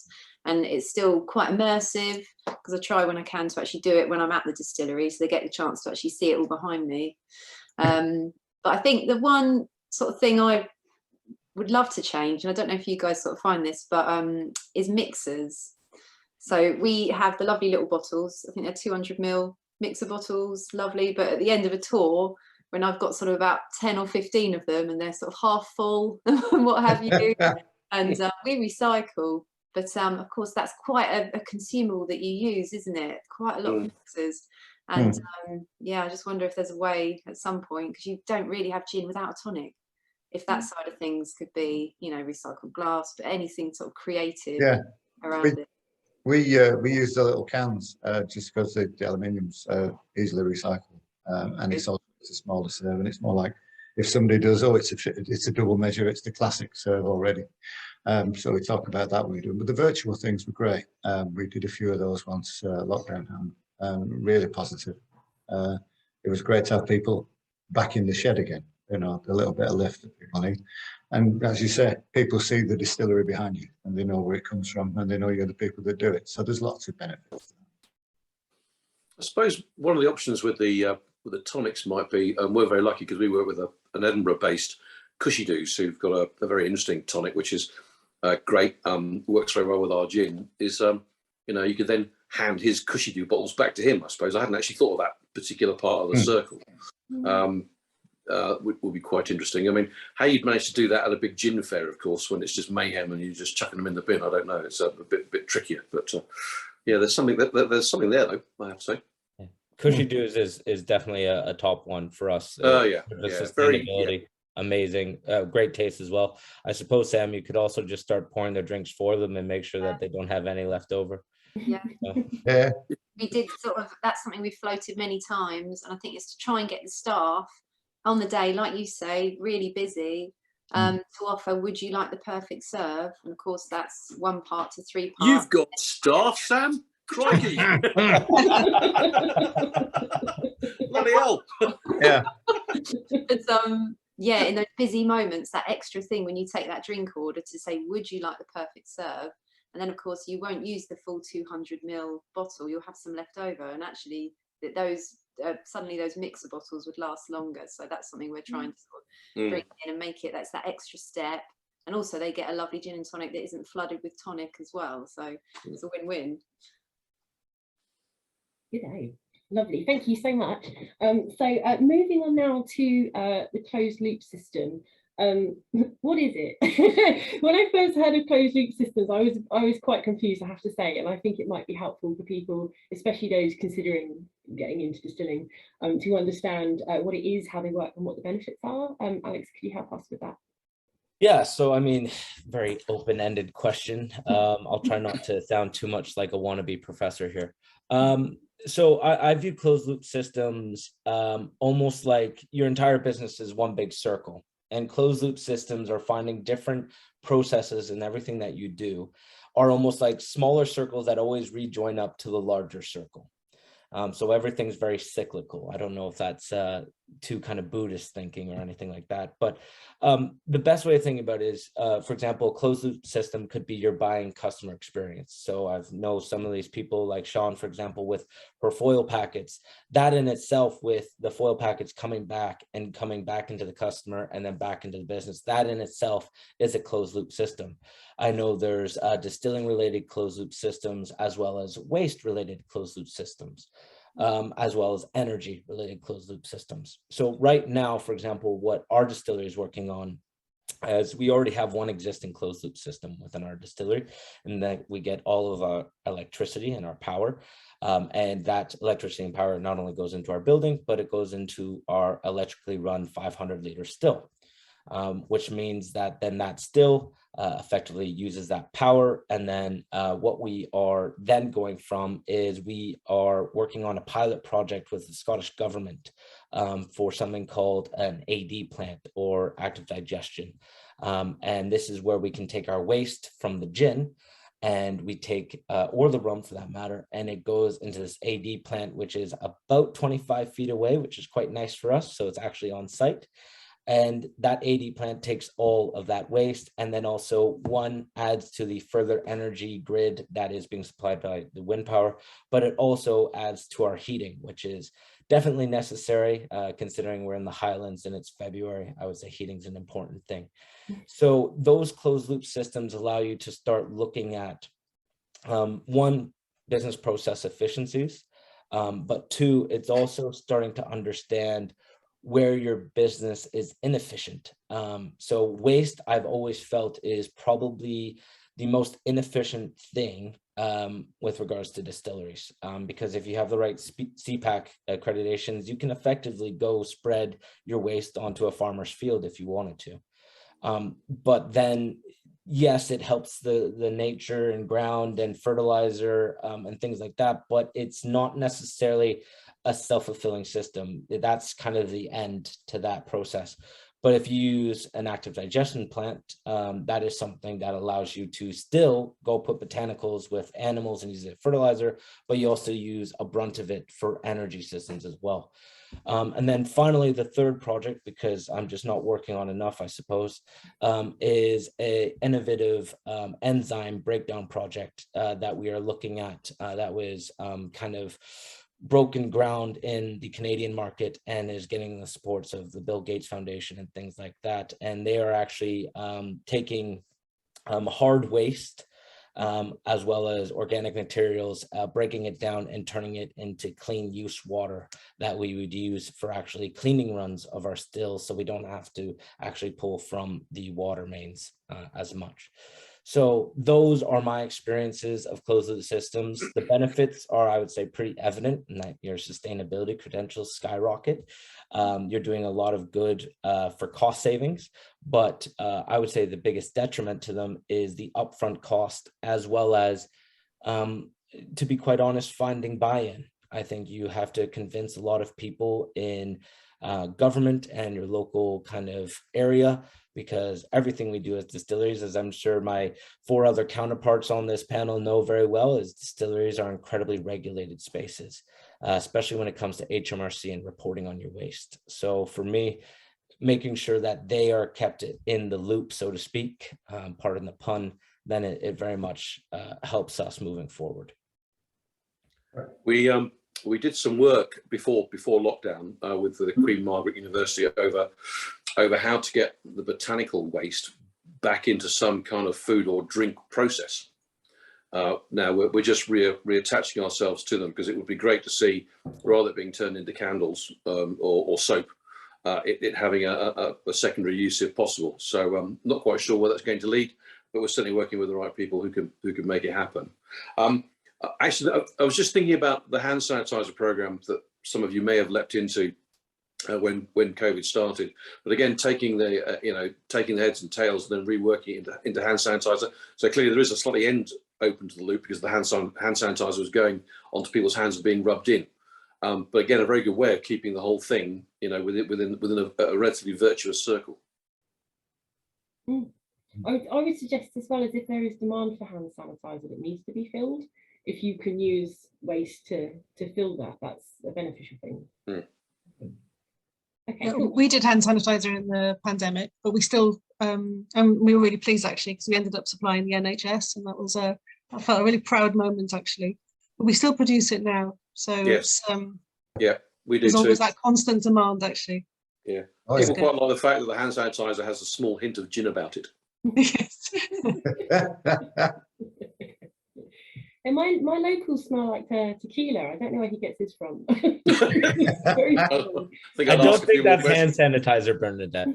S3: and it's still quite immersive because I try when I can to actually do it when I'm at the distillery, so they get the chance to actually see it all behind me. But I think the one sort of thing I would love to change, and I don't know if you guys sort of find this, but is mixers. So we have the lovely little bottles. I think they're 200 ml mixer bottles, lovely. But at the end of a tour, when I've got sort of about 10 or 15 of them and they're sort of half full and what have you, and we recycle. But of course, that's quite a consumable that you use, isn't it? Quite a lot of mixers. And yeah, I just wonder if there's a way at some point, because you don't really have gin without a tonic, if that side of things could be, you know, recycled glass, but anything sort of creative around it.
S2: We use the little cans just because the aluminium's easily recycled, and it's also a smaller serve, and it's more like if somebody does, oh, it's a double measure, it's the classic serve already. So we talk about that when we do, but the virtual things were great. We did a few of those once lockdown, really positive. It was great to have people back in the shed again, you know, a little bit of lift that people need. And as you say, people see the distillery behind you and they know where it comes from and they know you're the people that do it. So there's lots of benefits.
S5: I suppose one of the options with the tonics might be, and we're very lucky because we work with an Edinburgh-based Cushy Doos who've got a very interesting tonic, which is great, works very well with our gin, is, you know, you could then hand his Cushy Doo bottles back to him, I suppose. I hadn't actually thought of that particular part of the circle. Would be quite interesting. I mean, how you'd manage to do that at a big gin fair, of course, when it's just mayhem and you're just chucking them in the bin, I don't know. It's a bit trickier, but yeah, there's something there though, I have to say.
S4: Cushy Doos is definitely a top one for us.
S5: Yeah,
S4: Sustainability, amazing, great taste as well. I suppose, Sam, you could also just start pouring their drinks for them and make sure that they don't have any left over.
S3: Yeah.
S2: Yeah.
S3: We did sort of, that's something we've floated many times, and I think it's to try and get the staff on the day, like you say, really busy, to offer, would you like the perfect serve? And of course, that's 1 part to 3 parts.
S5: You've got staff, Sam? Crikey. Bloody hell.
S2: Yeah.
S3: But yeah, in those busy moments, that extra thing when you take that drink order to say, would you like the perfect serve? And then of course you won't use the full 200 ml bottle, you'll have some left over, and actually those suddenly those mixer bottles would last longer. So that's something we're trying to sort of bring in and make it, that's that extra step. And also they get a lovely gin and tonic that isn't flooded with tonic as well, so it's a win-win.
S1: Good day. Lovely, thank you so much. So moving on now to the closed loop system. What is it? When I first heard of closed loop systems, I was quite confused, I have to say, and I think it might be helpful for people, especially those considering getting into distilling, to understand what it is, how they work, and what the benefits are. Alex, could you help us with that?
S4: Yeah, so I mean, very open-ended question. I'll try not to sound too much like a wannabe professor here. So I view closed loop systems almost like your entire business is one big circle, and closed loop systems are finding different processes, and everything that you do are almost like smaller circles that always rejoin up to the larger circle. So everything's very cyclical. I don't know if that's too kind of Buddhist thinking or anything like that. But the best way to think about it is, for example, a closed loop system could be your buying customer experience. So I know some of these people like Siân, for example, with her foil packets, that in itself, with the foil packets coming back into the customer and then back into the business, that in itself is a closed loop system. I know there's distilling related closed loop systems, as well as waste related closed loop systems. As well as energy related closed loop systems. So right now, for example, what our distillery is working on, as we already have one existing closed loop system within our distillery, and that we get all of our electricity and our power. And that electricity and power not only goes into our building, but it goes into our electrically run 500 liter still. Which means that then that still effectively uses that power. And then what we are then going from is we are working on a pilot project with the Scottish government for something called an AD plant, or active digestion. And this is where we can take our waste from the gin, and we take, or the rum for that matter, and it goes into this AD plant, which is about 25 feet away, which is quite nice for us. So it's actually on site. And that AD plant takes all of that waste, and then also one adds to the further energy grid that is being supplied by the wind power, but it also adds to our heating, which is definitely necessary considering we're in the Highlands and it's February. I would say heating is an important thing. So those closed loop systems allow you to start looking at one, business process efficiencies, but two, it's also starting to understand where your business is inefficient. So waste, I've always felt, is probably the most inefficient thing with regards to distilleries, because if you have the right CPAC accreditations, you can effectively go spread your waste onto a farmer's field if you wanted to. But then, yes, it helps the nature and ground and fertilizer and things like that, but it's not necessarily a self-fulfilling system. That's kind of the end to that process. But if you use an active digestion plant, that is something that allows you to still go put botanicals with animals and use it as fertilizer, but you also use a brunt of it for energy systems as well. And then finally, the third project, because I'm just not working on enough, I suppose, is an innovative enzyme breakdown project that we are looking at that was kind of broken ground in the Canadian market and is getting the supports of the Bill Gates Foundation and things like that. And they are actually taking hard waste as well as organic materials, breaking it down and turning it into clean use water that we would use for actually cleaning runs of our stills, so we don't have to actually pull from the water mains as much. So those are my experiences of closed loop systems. The benefits are, I would say, pretty evident in that your sustainability credentials skyrocket. You're doing a lot of good for cost savings, but I would say the biggest detriment to them is the upfront cost, as well as, to be quite honest, finding buy-in. I think you have to convince a lot of people in government and your local kind of area, because everything we do as distilleries, as I'm sure my 4 other counterparts on this panel know very well, is distilleries are incredibly regulated spaces, especially when it comes to HMRC and reporting on your waste. So for me, making sure that they are kept in the loop, so to speak, pardon the pun, then it very much helps us moving forward.
S5: We did some work before lockdown with the Queen Margaret University over how to get the botanical waste back into some kind of food or drink process. Now we're just reattaching ourselves to them, because it would be great to see, rather than being turned into candles or soap, it having a secondary use if possible. So I'm not quite sure where that's going to lead, but we're certainly working with the right people who can make it happen. Actually, I was just thinking about the hand sanitizer program that some of you may have leapt into when COVID started. But again, taking the heads and tails and then reworking it into hand sanitizer. So clearly there is a slightly end open to the loop, because the hand sanitizer was going onto people's hands and being rubbed in. But again, a very good way of keeping the whole thing, within a relatively virtuous circle.
S1: I would suggest as well, as if there is demand for hand sanitizer that needs to be filled, if you can use waste to fill that, that's a beneficial thing. Okay,
S6: Yeah,
S1: cool.
S6: we did hand sanitizer in the pandemic, but we still, and we were really pleased actually, because we ended up supplying the NHS, and that was I felt a really proud moment actually. But we still produce it now, so
S5: Yes.
S6: it's
S5: Yeah, we do
S6: there's
S5: too.
S6: always that constant demand actually.
S5: Yeah.
S2: Oh,
S5: People
S6: yeah.
S5: quite like the fact that the hand sanitizer has a small hint of gin about it.
S6: Yes.
S2: yeah.
S1: And my locals smell like tequila. I don't know where he gets this from. Very
S5: I
S1: strong.
S5: think
S4: I
S5: I'd
S4: don't
S5: ask a few
S4: think
S5: more
S4: that's hand
S5: questions.
S4: sanitizer, Bernadette.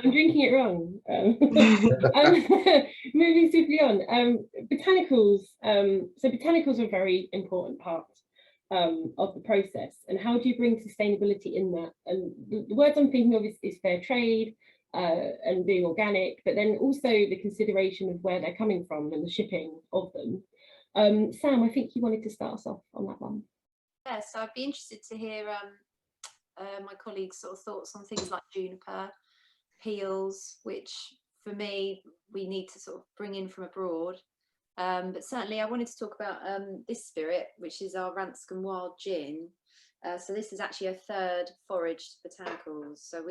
S1: I'm drinking it wrong. Moving swiftly on, botanicals. So botanicals are a very important part of the process. And how do you bring sustainability in that? And the words I'm thinking of is fair trade and being organic, but then also the consideration of where they're coming from and the shipping of them. Sam, I think you wanted to start us off on that one.
S3: Yeah, so I'd be interested to hear my colleagues' sort of thoughts on things like juniper, peels, which for me, we need to sort of bring in from abroad. But certainly I wanted to talk about this spirit, which is our Ranscombe Wild Gin. So this is actually a third foraged botanicals. So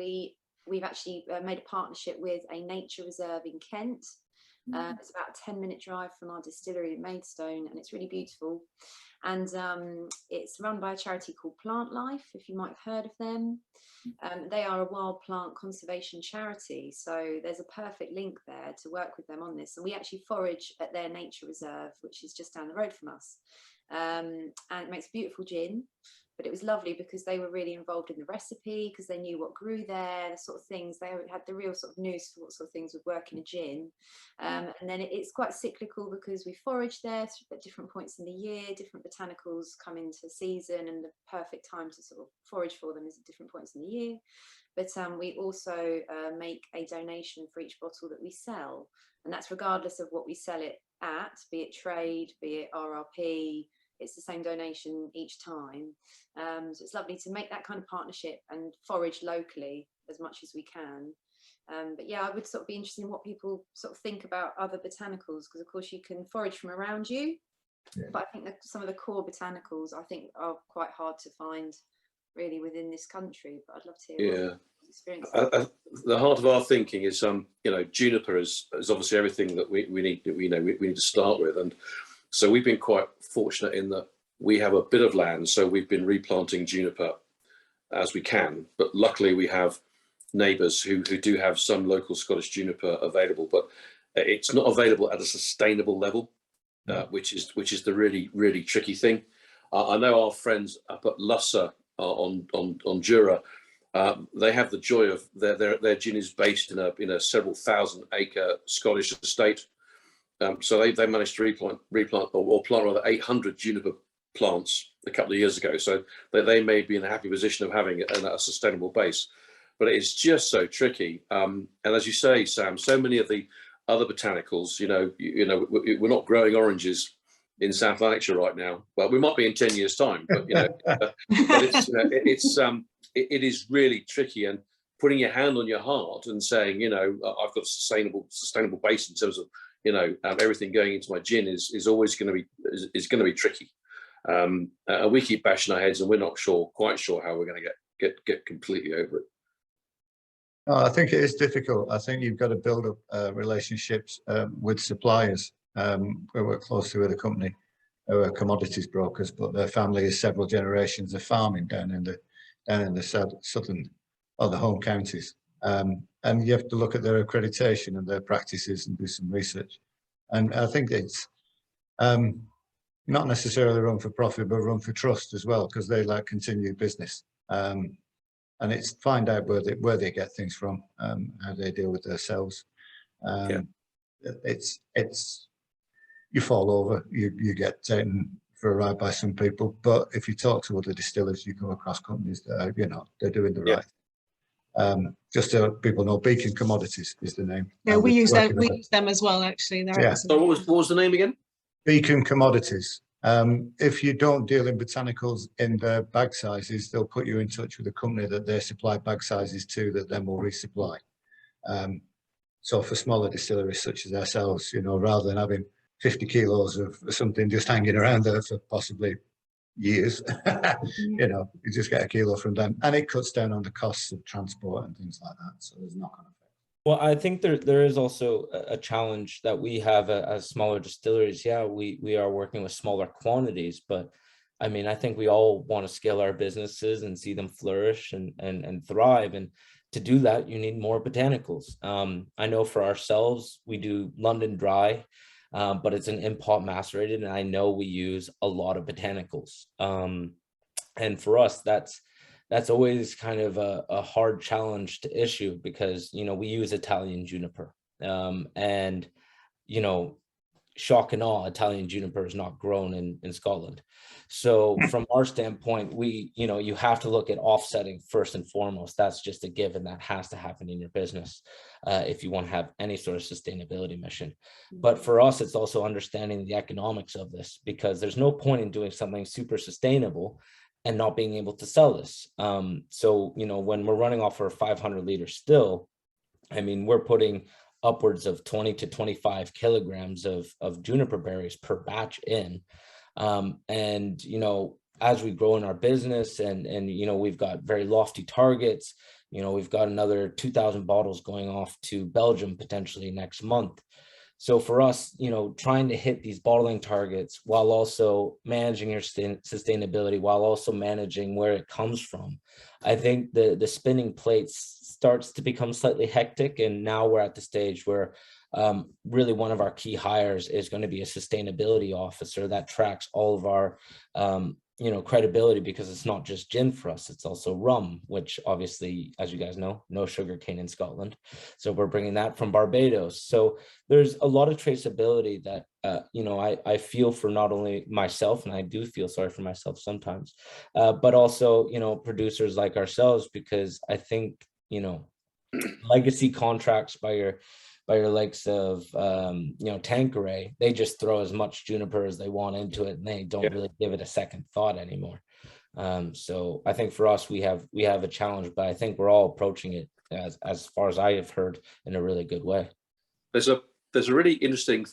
S3: we've actually made a partnership with a nature reserve in Kent. It's about a 10-minute drive from our distillery at Maidstone, and it's really beautiful. And it's run by a charity called Plant Life, if you might have heard of them. They are a wild plant conservation charity, so there's a perfect link there to work with them on this. And we actually forage at their nature reserve, which is just down the road from us. And it makes beautiful gin. But it was lovely because they were really involved in the recipe, because they knew what grew there, the sort of things. They had the real sort of news for what sort of things would work in a gin. And then it's quite cyclical because we forage there at different points in the year. Different botanicals come into season, and the perfect time to sort of forage for them is at different points in the year. But we also make a donation for each bottle that we sell. And that's regardless of what we sell it at, be it trade, be it RRP. It's the same donation each time. So it's lovely to make that kind of partnership and forage locally as much as we can. But yeah, I would sort of be interested in what people sort of think about other botanicals, because of course you can forage from around you, but I think that some of the core botanicals I think are quite hard to find really within this country. But I'd love to hear what experience.
S5: The heart of our thinking is juniper is obviously everything that we need to start with, and so we've been quite fortunate in that we have a bit of land, so we've been replanting juniper as we can. But luckily we have neighbours who do have some local Scottish juniper available, but it's not available at a sustainable level, which is the really tricky thing. I know our friends up at Lusser on Jura, they have the joy of their gin is based in a several thousand acre Scottish estate. So they managed to replant or plant rather 800 juniper plants a couple of years ago. So they may be in a happy position of having a sustainable base, but it's just so tricky. And as you say, Sam, so many of the other botanicals, we're not growing oranges in South Lanarkshire right now. Well, we might be in 10 years' time, but but it is really tricky. And putting your hand on your heart and saying, I've got a sustainable base in terms of everything going into my gin is always going to be tricky. And we keep bashing our heads, and we're not quite sure how we're going to get completely over it.
S2: No, I think it is difficult. I think you've got to build up relationships with suppliers. We work closely with a company who are commodities brokers, but their family is several generations of farming down in the southern or the home counties. And you have to look at their accreditation and their practices and do some research. And I think it's not necessarily run for profit, but run for trust as well, because they like continued business. And it's find out where they get things from, how they deal with themselves. It's you fall over, you get taken for a ride by some people. But if you talk to other distillers, you come across companies that are, they're doing the right. Just so people know, Beacon Commodities is the name.
S6: Yeah, we use them as well, actually. They're
S5: So what was the name again?
S2: Beacon Commodities. If you don't deal in botanicals in their bag sizes, they'll put you in touch with a company that they supply bag sizes to, that then will resupply. So for smaller distilleries such as ourselves, rather than having 50 kilos of something just hanging around there for possibly years. You know, you just get a kilo from them, and it cuts down on the costs of transport and things like that. So there's knock-on effect.
S4: Well, I think there is also a challenge that we have as smaller distilleries. Yeah, we are working with smaller quantities, but I mean, I think we all want to scale our businesses and see them flourish and thrive. And to do that, you need more botanicals. I know for ourselves, we do London Dry, but it's an impot macerated, and I know we use a lot of botanicals. And for us, that's always kind of a hard challenge to issue, because, you know, we use Italian juniper, and, you know, shock and awe, Italian juniper is not grown in Scotland. So from our standpoint, you know, you have to look at offsetting first and foremost. That's just a given that has to happen in your business if you want to have any sort of sustainability mission. But for us, it's also understanding the economics of this, because there's no point in doing something super sustainable and not being able to sell this. So, you know, when we're running off our 500 liter still, I mean, we're putting upwards of 20 to 25 kilograms of juniper berries per batch in. And, you know, as we grow in our business and, you know, we've got very lofty targets, you know, we've got another 2,000 bottles going off to Belgium potentially next month. So for us, you know, trying to hit these bottling targets while also managing your sustainability, while also managing where it comes from, I think the spinning plates starts to become slightly hectic. And now we're at the stage where really one of our key hires is going to be a sustainability officer that tracks all of our you know, credibility, because it's not just gin for us, it's also rum, which obviously, as you guys know, no sugar cane in Scotland. So we're bringing that from Barbados. So there's a lot of traceability that, you know, I feel for not only myself, and I do feel sorry for myself sometimes, but also, you know, producers like ourselves, because I think, you know, legacy contracts by your likes of, you know, Tanqueray, they just throw as much juniper as they want into it, and they don't really give it a second thought anymore. So I think for us, we have a challenge, but I think we're all approaching it, as far as I have heard, in a really good way. There's
S5: a really interesting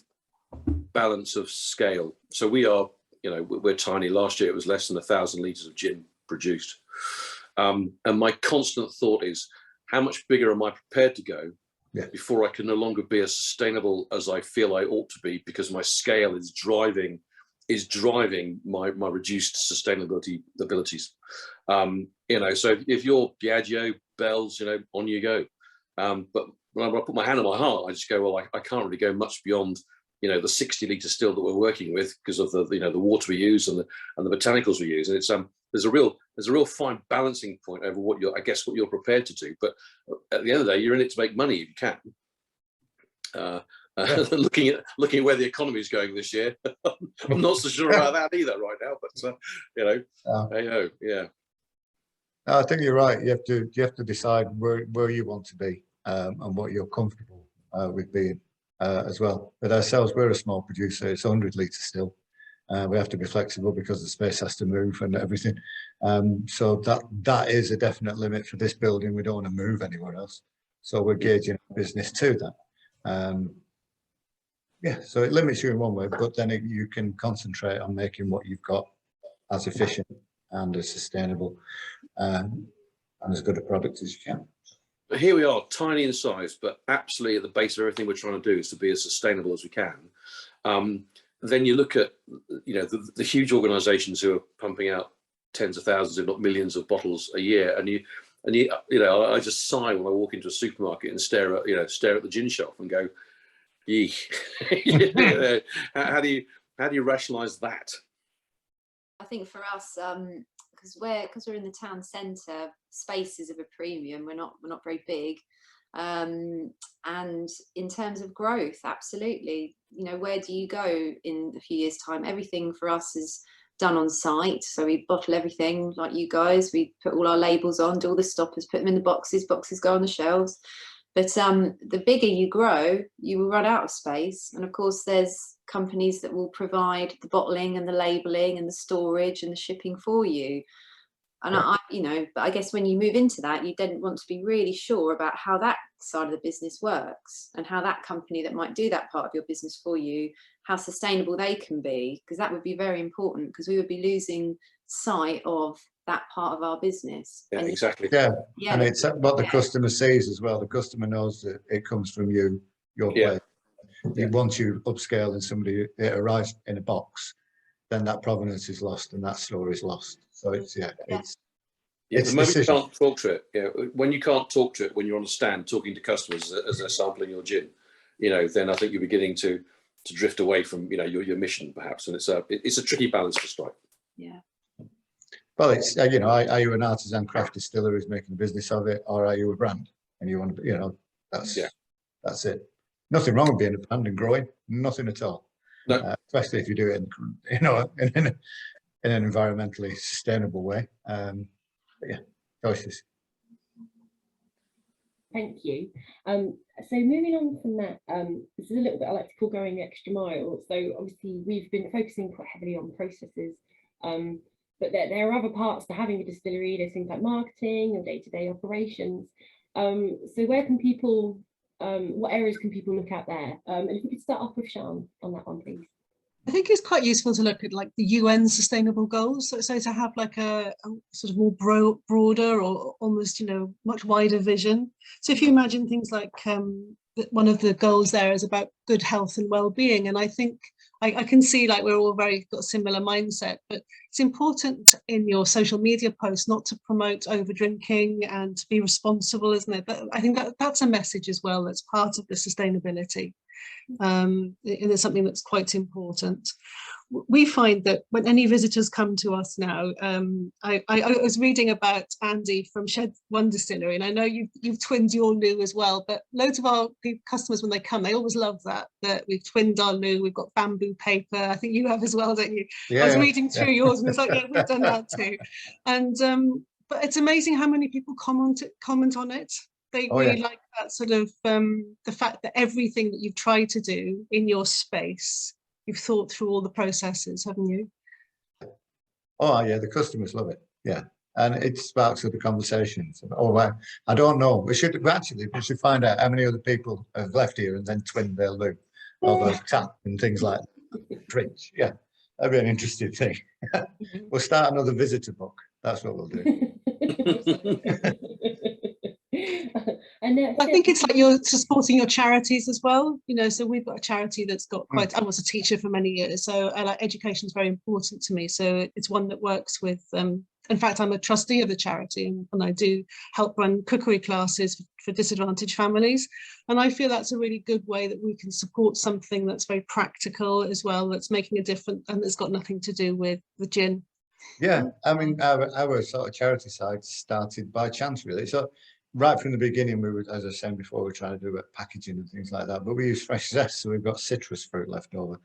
S5: balance of scale. So we are, you know, we're tiny. Last year it was less than 1,000 litres of gin produced. And my constant thought is, how much bigger am I prepared to go before I can no longer be as sustainable as I feel I ought to be, because my scale is driving my reduced sustainability abilities. You know, so if you're Diageo, Bell's, you know, on you go. But when I put my hand on my heart, I just go, well, I can't really go much beyond, you know, the 60 litre still that we're working with, because of the, you know, the water we use and the botanicals we use. And it's there's a real fine balancing point over what you're prepared to do. But at the end of the day, you're in it to make money if you can. Looking at where the economy is going this year, I'm not so sure about that either right now. But you know, hey-ho, yeah.
S2: I think you're right. You have to decide where you want to be and what you're comfortable with being as well. But ourselves, we're a small producer. It's 100 litres still. We have to be flexible because the space has to move and everything. So that is a definite limit for this building. We don't want to move anywhere else. So we're gauging our business to that. Yeah, so it limits you in one way, but then you can concentrate on making what you've got as efficient and as sustainable and as good a product as you can.
S5: But here we are, tiny in size, but absolutely at the base of everything we're trying to do is to be as sustainable as we can. Then you look at, you know, the huge organisations who are pumping out tens of thousands, if not millions, of bottles a year, and you know, I just sigh when I walk into a supermarket and stare at the gin shelf and go, "Yee." You know, how do you rationalise that?
S3: I think for us, because we're in the town centre, space is of a premium. We're not very big. And in terms of growth, absolutely, you know, where do you go in a few years' time? Everything for us is done on site, so we bottle everything like you guys. We put all our labels on, do all the stoppers, put them in the boxes go on the shelves. But the bigger you grow, you will run out of space. And of course, there's companies that will provide the bottling and the labeling and the storage and the shipping for you. And you know, but I guess when you move into that, you then want to be really sure about how that side of the business works and how that company that might do that part of your business for you how sustainable they can be, because that would be very important, because we would be losing sight of that part of our business.
S5: Yeah,
S3: And
S5: exactly.
S2: Yeah,
S3: yeah,
S2: and it's what the customer sees as well. The customer knows that it comes from you, your
S5: Yeah.
S2: place. Once you upscale and somebody, it arrives in a box, then that provenance is lost and that store is lost. So it's, it's
S5: the moment
S2: decision.
S5: you can't talk to it, when you can't talk to it, when you're on a stand talking to customers as they're sampling your gin, then I think you're beginning to drift away from, your mission perhaps. And it's a tricky balance to strike.
S3: yeah.
S2: Well, it's, are you an artisan craft distiller who's making a business of it, or are you a brand and you want to, that's it. Nothing wrong with being a brand and growing, nothing at all.
S5: No.
S2: Especially if you do it in an environmentally sustainable way. But yeah, choices.
S1: Thank you. So moving on from that, this is a little bit I like to call going the extra mile. So obviously we've been focusing quite heavily on processes, but there are other parts to having a distillery. There's things like marketing and day-to-day operations. So where can people, what areas can people look at there? And if we could start off with Siân on that one, please.
S6: I think it's quite useful to look at like the UN sustainable goals. So to have like a sort of more broader or almost, much wider vision. So if you imagine things like one of the goals there is about good health and well-being. And I think I can see like we're all got a similar mindset, but it's important in your social media posts not to promote over drinking and to be responsible, isn't it? But I think that's a message as well that's part of the sustainability. And it's something that's quite important. We find that when any visitors come to us now, I was reading about Andy from Shed One Distillery, and I know you've twinned your loo as well, but loads of our customers, when they come, they always love that we've twinned our loo. We've got bamboo paper. I think you have as well, don't you?
S2: Yeah,
S6: I was reading through yours and it's like, yeah, we've done that too. And but it's amazing how many people comment on it. They really like that sort of the fact that everything that you've tried to do in your space, you've thought through all the processes, haven't you?
S2: Oh yeah, the customers love it. Yeah, and it sparks other conversations. Oh, I don't know. We should find out how many other people have left here and then twinned their loo, all those tap and things like that. Drinks. Yeah, that'd be an interesting thing. We'll start another visitor book. That's what we'll do.
S6: I think it's like you're supporting your charities as well, so we've got a charity that's got quite, I was a teacher for many years, so education is very important to me. So it's one that works with, in fact, I'm a trustee of the charity and I do help run cookery classes for disadvantaged families. And I feel that's a really good way that we can support something that's very practical as well, that's making a difference and that's got nothing to do with the gin.
S2: Yeah, I mean, our sort of charity side started by chance, really. So right from the beginning, we were, as I was saying before, we were trying to do packaging and things like that, but we use fresh zest, so we've got citrus fruit left over.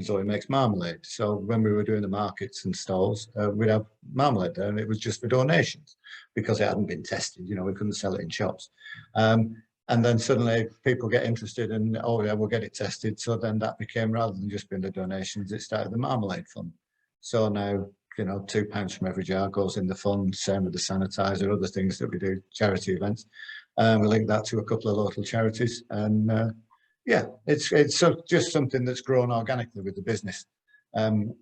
S2: Zoe makes marmalade. So when we were doing the markets and stalls, we'd have marmalade there, and it was just for donations because it hadn't been tested. We couldn't sell it in shops. And then suddenly people get interested and, oh yeah, we'll get it tested. So then that became, rather than just being the donations, it started the marmalade fund. So now, £2 from every jar goes in the fund, same with the sanitizer, other things that we do, charity events. We link that to a couple of local charities. And yeah, it's just something that's grown organically with the business. And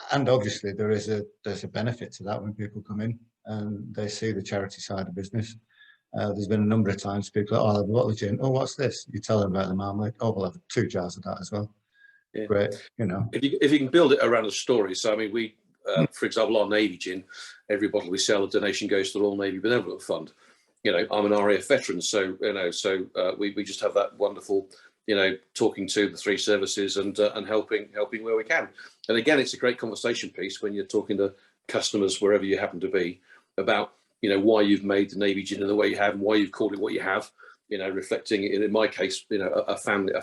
S2: obviously there's a benefit to that when people come in and they see the charity side of business. There's been a number of times people are, oh, I'll have a bottle of gin. Oh, what's this? You tell them about the marmalade. Oh, we'll have 2 jars of that as well. Yeah. Great,
S5: If you can build it around a story. So I mean, we, for example, our Navy gin, every bottle we sell, a donation goes to the Royal Navy Benevolent Fund. I'm an RAF veteran, so we just have that wonderful, talking to the 3 services and helping where we can. And again, it's a great conversation piece when you're talking to customers wherever you happen to be about why you've made the Navy gin in the way you have and why you've called it what you have. Reflecting in my case, a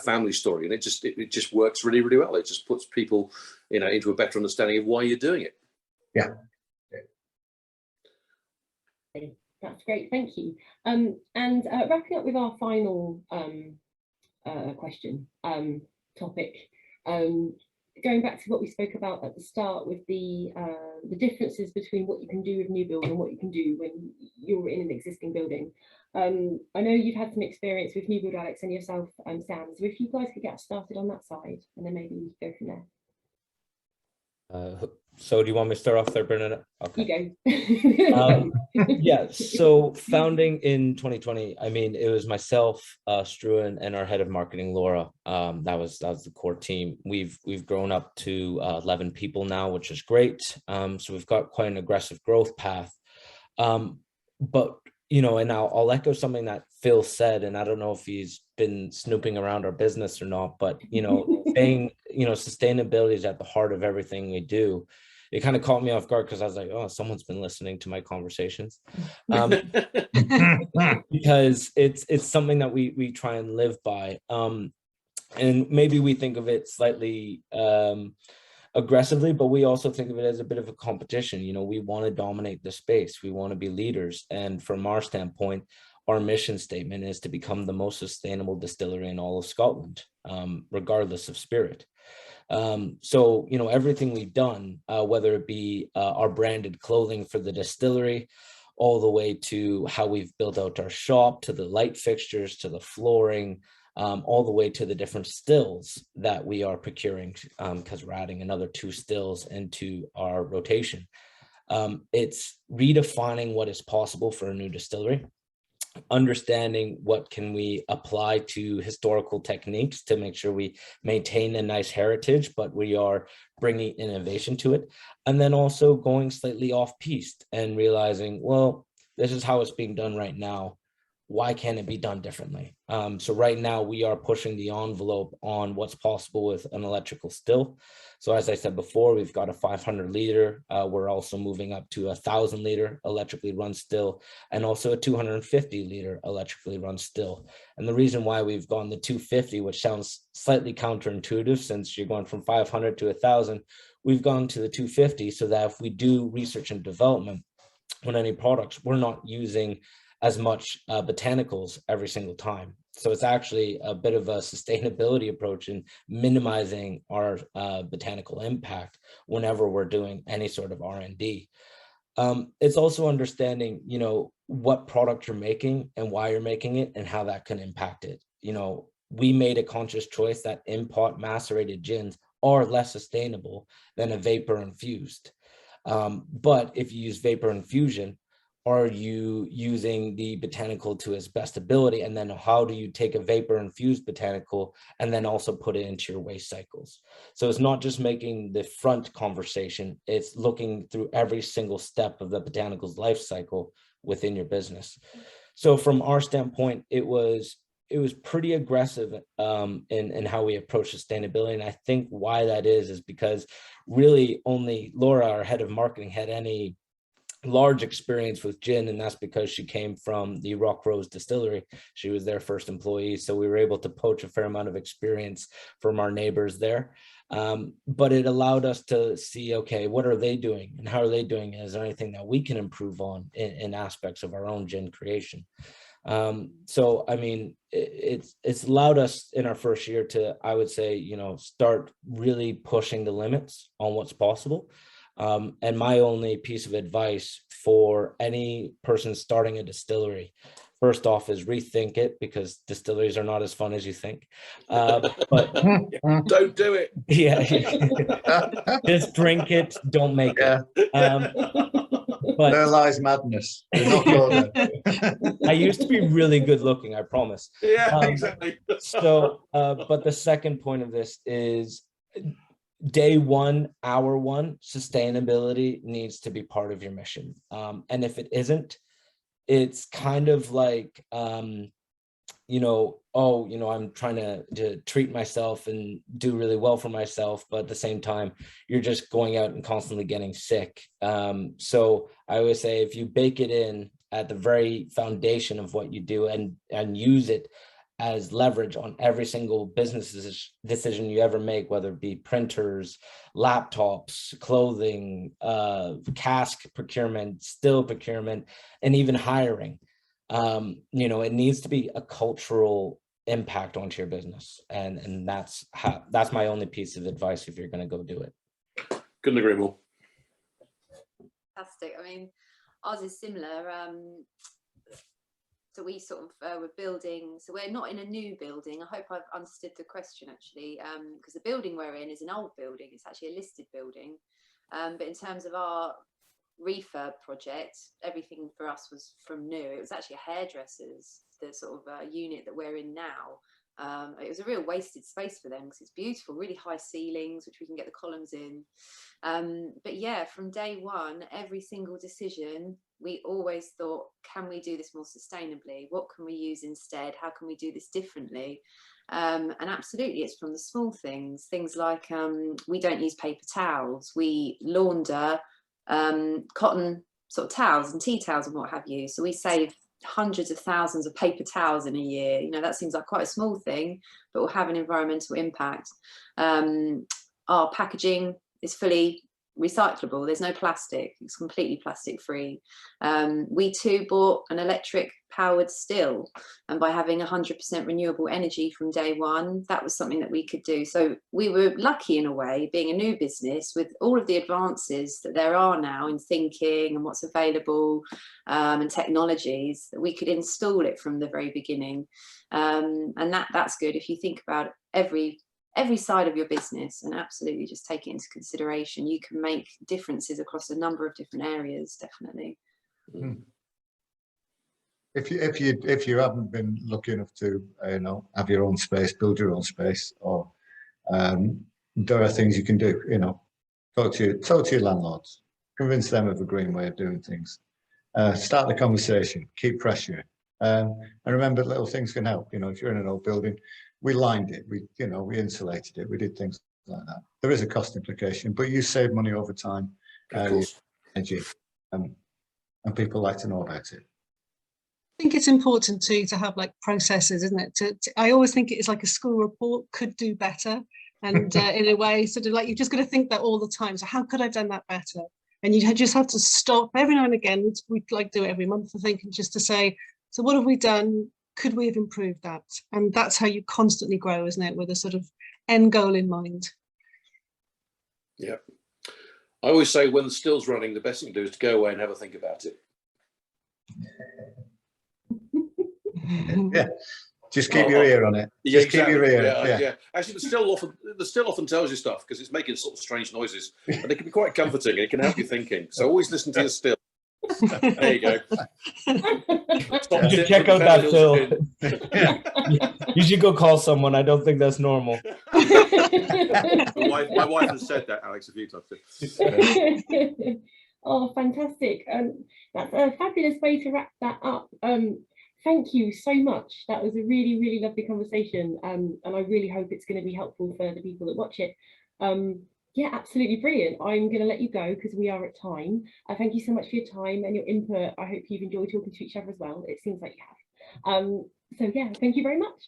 S5: family story, and it just works really, really well. It just puts people, into a better understanding of why you're doing it.
S2: Yeah.
S1: That's great, thank you. And wrapping up with our final question topic, going back to what we spoke about at the start with the differences between what you can do with new build and what you can do when you're in an existing building. I know you've had some experience with new build, Alex, and yourself, Sam. So if you guys could get us started on that side, and then maybe we go from there.
S4: So do you want me to start off there, Bernadette? Okay.
S1: You go.
S4: Yeah, so founding in 2020, I mean, it was myself, Struan, and our head of marketing, Laura. That was the core team. We've grown up to 11 people now, which is great. So we've got quite an aggressive growth path. But you know, and I'll echo something that Phil said, and I don't know if he's been snooping around our business or not, but you know, saying, you know, sustainability is at the heart of everything we do. It kind of caught me off guard because I was like, oh, someone's been listening to my conversations. Because it's something that we try and live by. And maybe we think of it slightly aggressively, but we also think of it as a bit of a competition. You know, we want to dominate the space. We want to be leaders. And from our standpoint, our mission statement is to become the most sustainable distillery in all of Scotland, regardless of spirit. So, you know, everything we've done, whether it be our branded clothing for the distillery, all the way to how we've built out our shop, to the light fixtures, to the flooring, all the way to the different stills that we are procuring, because we're adding another 2 stills into our rotation. It's redefining what is possible for a new distillery, understanding what can we apply to historical techniques to make sure we maintain a nice heritage, but we are bringing innovation to it. And then also going slightly off piste and realizing, well, this is how it's being done right now. Why can't it be done differently? So right now we are pushing the envelope on what's possible with an electrical still. So as I said before, we've got a 500 liter. We're also moving up to a 1,000 liter electrically run still, and also a 250 liter electrically run still. And the reason why we've gone the 250, which sounds slightly counterintuitive since you're going from 500 to 1,000, we've gone to the 250 so that if we do research and development on any products, we're not using as much botanicals every single time. So it's actually a bit of a sustainability approach in minimizing our botanical impact whenever we're doing any sort of R&D. It's also understanding, you know, what product you're making and why you're making it and how that can impact it. You know, we made a conscious choice that in-pot macerated gins are less sustainable than a vapor infused. But if you use vapor infusion, are you using the botanical to its best ability? And then how do you take a vapor infused botanical and then also put it into your waste cycles? So it's not just making the front conversation, it's looking through every single step of the botanical's life cycle within your business. So from our standpoint, it was pretty aggressive in how we approach sustainability. And I think why that is because really only Laura, our head of marketing, had any large experience with gin, and that's because she came from the Rock Rose Distillery. She was their first employee, so we were able to poach a fair amount of experience from our neighbors there. But it allowed us to see, okay, what are they doing and how are they doing it? Is there anything that we can improve on in aspects of our own gin creation? So I mean, it's allowed us in our first year to, I would say, you know, start really pushing the limits on what's possible. And my only piece of advice for any person starting a distillery, first off, is rethink it, because distilleries are not as fun as you think. But
S5: don't do it.
S4: Yeah, just drink it, don't make it. But
S2: there lies madness. Do not go there.
S4: I used to be really good looking, I promise.
S5: Yeah, exactly.
S4: So, but the second point of this is, day one, hour one, sustainability needs to be part of your mission. And if it isn't, it's kind of like, you know, oh, you know, I'm trying to treat myself and do really well for myself, but at the same time, you're just going out and constantly getting sick. So I always say, if you bake it in at the very foundation of what you do and use it as leverage on every single business decision you ever make, whether it be printers, laptops, clothing, cask procurement, still procurement, and even hiring. You know, it needs to be a cultural impact onto your business. And that's my only piece of advice if you're going to go do it.
S5: Couldn't agree more.
S3: Fantastic. I mean, ours is similar. So we sort of were building, so we're not in a new building. I hope I've understood the question actually, because the building we're in is an old building. It's actually a listed building. But in terms of our refurb project, everything for us was from new. It was actually a hairdresser's, the sort of unit that we're in now. It was a real wasted space for them because it's beautiful, really high ceilings, which we can get the columns in. But yeah, from day one, every single decision, we always thought, can we do this more sustainably? What can we use instead? How can we do this differently? And absolutely, it's from the small things like we don't use paper towels. We launder cotton sort of towels and tea towels and what have you. So we save hundreds of thousands of paper towels in a year. You know, that seems like quite a small thing, but will have an environmental impact. Our packaging is fully recyclable. There's no plastic. It's completely plastic free. We too bought an electric powered still, and by having 100% renewable energy from day one, that was something that we could do. So we were lucky in a way, being a new business, with all of the advances that there are now in thinking and what's available, and technologies, that we could install it from the very beginning. And that's good if you think about every side of your business and absolutely just take it into consideration. You can make differences across a number of different areas, definitely.
S2: If you haven't been lucky enough to have your own space, build your own space, or there are things you can do. Talk to your landlords, convince them of a green way of doing things. Start the conversation, keep pressuring, and remember, little things can help. If you're in an old building, we lined it, we insulated it, we did things like that. There is a cost implication, but you save money over time, energy, and people like to know about it.
S6: I think it's important too to have like processes, isn't it? I always think it's like a school report could do better, and in a way, sort of like you've just got to think that all the time. So how could I have done that better? And you just have to stop every now and again. We'd like do it every month, I think, and just to say, so what have we done? Could we have improved that? And that's how you constantly grow, isn't it? With a sort of end goal in mind.
S5: Yeah. I always say when the still's running, the best thing to do is to go away and have a think about it.
S2: Yeah. Just keep your ear on it.
S5: Yeah,
S2: Just
S5: exactly.
S2: Keep your ear.
S5: Yeah. Actually, the still often tells you stuff because it's making sort of strange noises, and it can be quite comforting. And it can help you thinking. So always listen to your still. There you go.
S4: You should check out that still. You should go call someone. I don't think that's normal.
S5: My wife has said that, Alex, a few times.
S1: Oh, fantastic. That's a fabulous way to wrap that up. Thank you so much. That was a really, really lovely conversation. And I really hope it's going to be helpful for the people that watch it. Yeah, absolutely brilliant. I'm going to let you go because we are at time. Thank you so much for your time and your input. I hope you've enjoyed talking to each other as well. It seems like you have. So yeah, thank you very much.